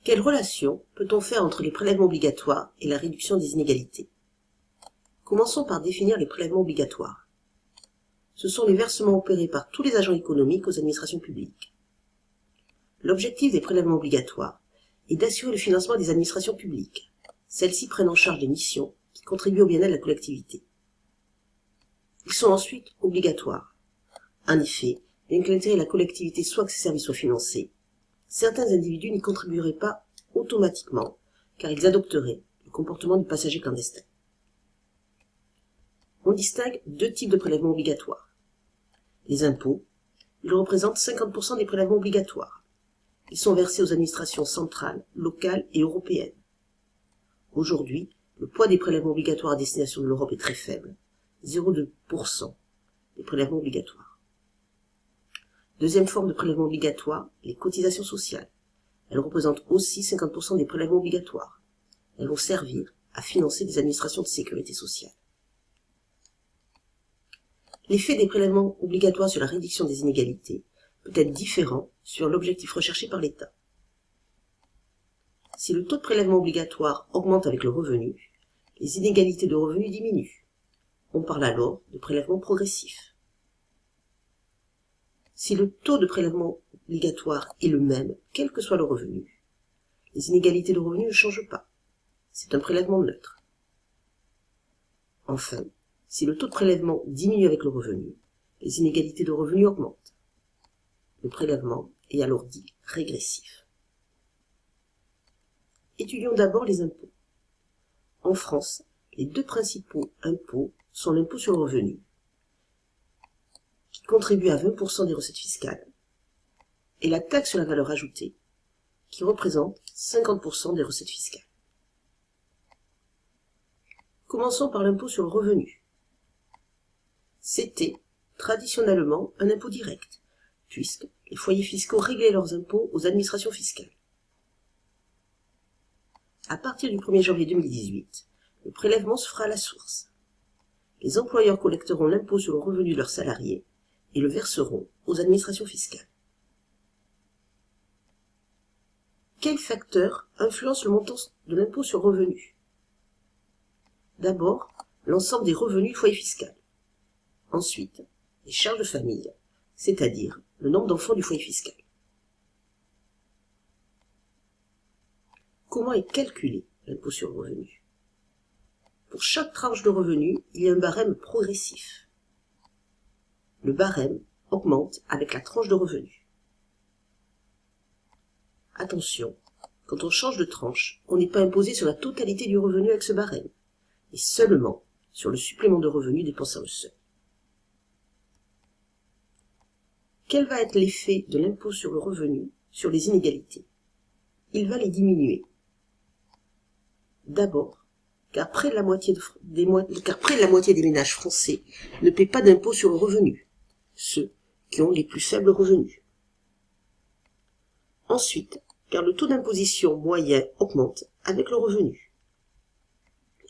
Quelle relation peut-on faire entre les prélèvements obligatoires et la réduction des inégalités? Commençons par définir les prélèvements obligatoires. Ce sont les versements opérés par tous les agents économiques aux administrations publiques. L'objectif des prélèvements obligatoires est d'assurer le financement des administrations publiques. Celles-ci prennent en charge des missions qui contribuent au bien-être de la collectivité. Ils sont ensuite obligatoires. En effet, bien que l'intérêt de la collectivité soit que ces services soient financés, certains individus n'y contribueraient pas automatiquement, car ils adopteraient le comportement du passager clandestin. On distingue deux types de prélèvements obligatoires. Les impôts, ils représentent 50% des prélèvements obligatoires. Ils sont versés aux administrations centrales, locales et européennes. Aujourd'hui, le poids des prélèvements obligatoires à destination de l'Europe est très faible, 0,2% des prélèvements obligatoires. Deuxième forme de prélèvement obligatoire, les cotisations sociales. Elles représentent aussi 50% des prélèvements obligatoires. Elles vont servir à financer des administrations de sécurité sociale. L'effet des prélèvements obligatoires sur la réduction des inégalités peut être différent sur l'objectif recherché par l'État. Si le taux de prélèvement obligatoire augmente avec le revenu, les inégalités de revenus diminuent. On parle alors de prélèvement progressif. Si le taux de prélèvement obligatoire est le même, quel que soit le revenu, les inégalités de revenus ne changent pas. C'est un prélèvement neutre. Enfin, si le taux de prélèvement diminue avec le revenu, les inégalités de revenus augmentent. Le prélèvement est alors dit régressif. Étudions d'abord les impôts. En France, les deux principaux impôts sont l'impôt sur le revenu, qui contribue à 20% des recettes fiscales, et la taxe sur la valeur ajoutée, qui représente 50% des recettes fiscales. Commençons par l'impôt sur le revenu. C'était traditionnellement un impôt direct, puisque les foyers fiscaux réglaient leurs impôts aux administrations fiscales. À partir du 1er janvier 2018, le prélèvement se fera à la source. Les employeurs collecteront l'impôt sur le revenu de leurs salariés et le verseront aux administrations fiscales. Quels facteurs influencent le montant de l'impôt sur le revenu? D'abord, l'ensemble des revenus du foyer fiscal. Ensuite, les charges de famille, c'est-à-dire le nombre d'enfants du foyer fiscal. Comment est calculé l'impôt sur le revenu? Pour chaque tranche de revenu, il y a un barème progressif. Le barème augmente avec la tranche de revenu. Attention, quand on change de tranche, on n'est pas imposé sur la totalité du revenu avec ce barème, mais seulement sur le supplément de revenu dépassant le seuil. Quel va être l'effet de l'impôt sur le revenu sur les inégalités? Il va les diminuer. D'abord, car près de la moitié des ménages français ne paient pas d'impôt sur le revenu, ceux qui ont les plus faibles revenus. Ensuite, car le taux d'imposition moyen augmente avec le revenu.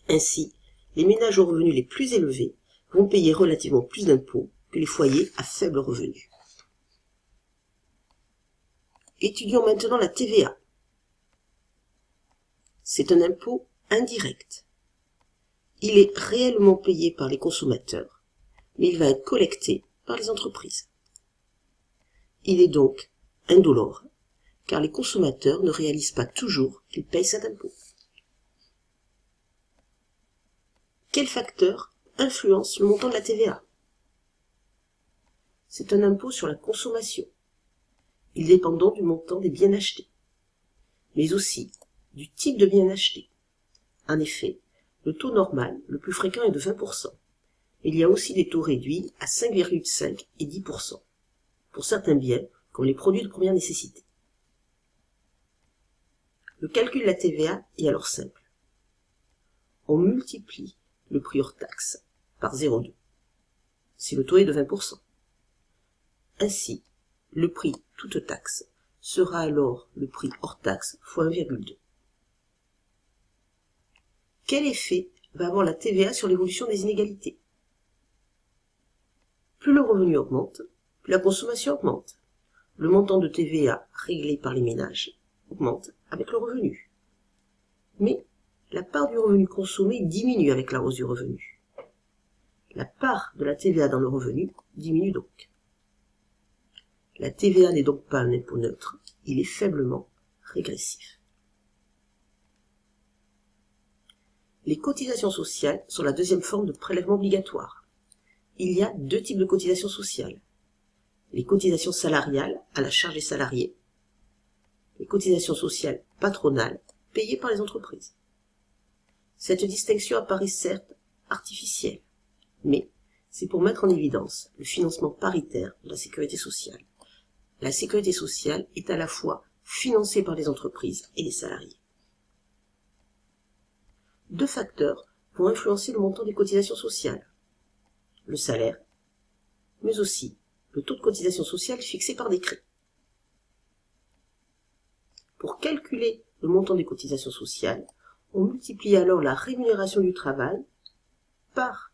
Ainsi, les ménages aux revenus les plus élevés vont payer relativement plus d'impôts que les foyers à faible revenu. Étudions maintenant la TVA. C'est un impôt indirect. Il est réellement payé par les consommateurs, mais il va être collecté par les entreprises. Il est donc indolore, car les consommateurs ne réalisent pas toujours qu'ils payent cet impôt. Quels facteurs influencent le montant de la TVA? C'est un impôt sur la consommation. Il dépend donc du montant des biens achetés, mais aussi du type de bien acheté. En effet, le taux normal, le plus fréquent, est de 20%. Il y a aussi des taux réduits à 5,5 et 10%, pour certains biens, comme les produits de première nécessité. Le calcul de la TVA est alors simple. On multiplie le prix hors taxe par 0,2, si le taux est de 20%. Ainsi, le prix toute taxe sera alors le prix hors taxe fois 1,2. Quel effet va avoir la TVA sur l'évolution des inégalités? Plus le revenu augmente, plus la consommation augmente. Le montant de TVA réglé par les ménages augmente avec le revenu. Mais la part du revenu consommé diminue avec la hausse du revenu. La part de la TVA dans le revenu diminue donc. La TVA n'est donc pas un impôt neutre, il est faiblement régressif. Les cotisations sociales sont la deuxième forme de prélèvement obligatoire. Il y a deux types de cotisations sociales. Les cotisations salariales à la charge des salariés, les cotisations sociales patronales payées par les entreprises. Cette distinction apparaît certes artificielle, mais c'est pour mettre en évidence le financement paritaire de la sécurité sociale. La sécurité sociale est à la fois financée par les entreprises et les salariés. Deux facteurs vont influencer le montant des cotisations sociales. Le salaire, mais aussi le taux de cotisation sociale fixé par décret. Pour calculer le montant des cotisations sociales, on multiplie alors la rémunération du travail par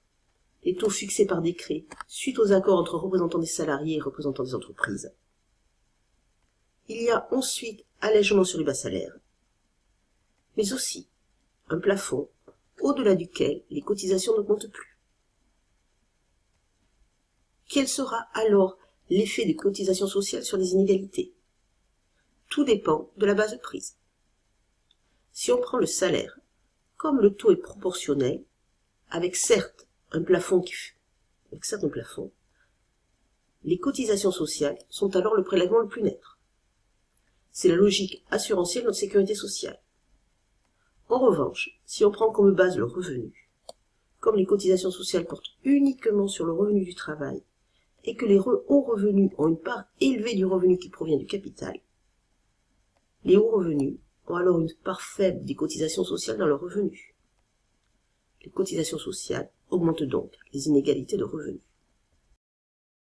les taux fixés par décret suite aux accords entre représentants des salariés et représentants des entreprises. Il y a ensuite allègement sur les bas salaires, mais aussi un plafond au-delà duquel les cotisations n'augmentent plus. Quel sera alors l'effet des cotisations sociales sur les inégalités? Tout dépend de la base de prise. Si on prend le salaire, comme le taux est proportionnel, avec certes un plafond les cotisations sociales sont alors le prélèvement le plus net. C'est la logique assurantielle de notre sécurité sociale. En revanche, si on prend comme base le revenu, comme les cotisations sociales portent uniquement sur le revenu du travail et que les hauts revenus ont une part élevée du revenu qui provient du capital, les hauts revenus ont alors une part faible des cotisations sociales dans leurs revenus. Les cotisations sociales augmentent donc les inégalités de revenus.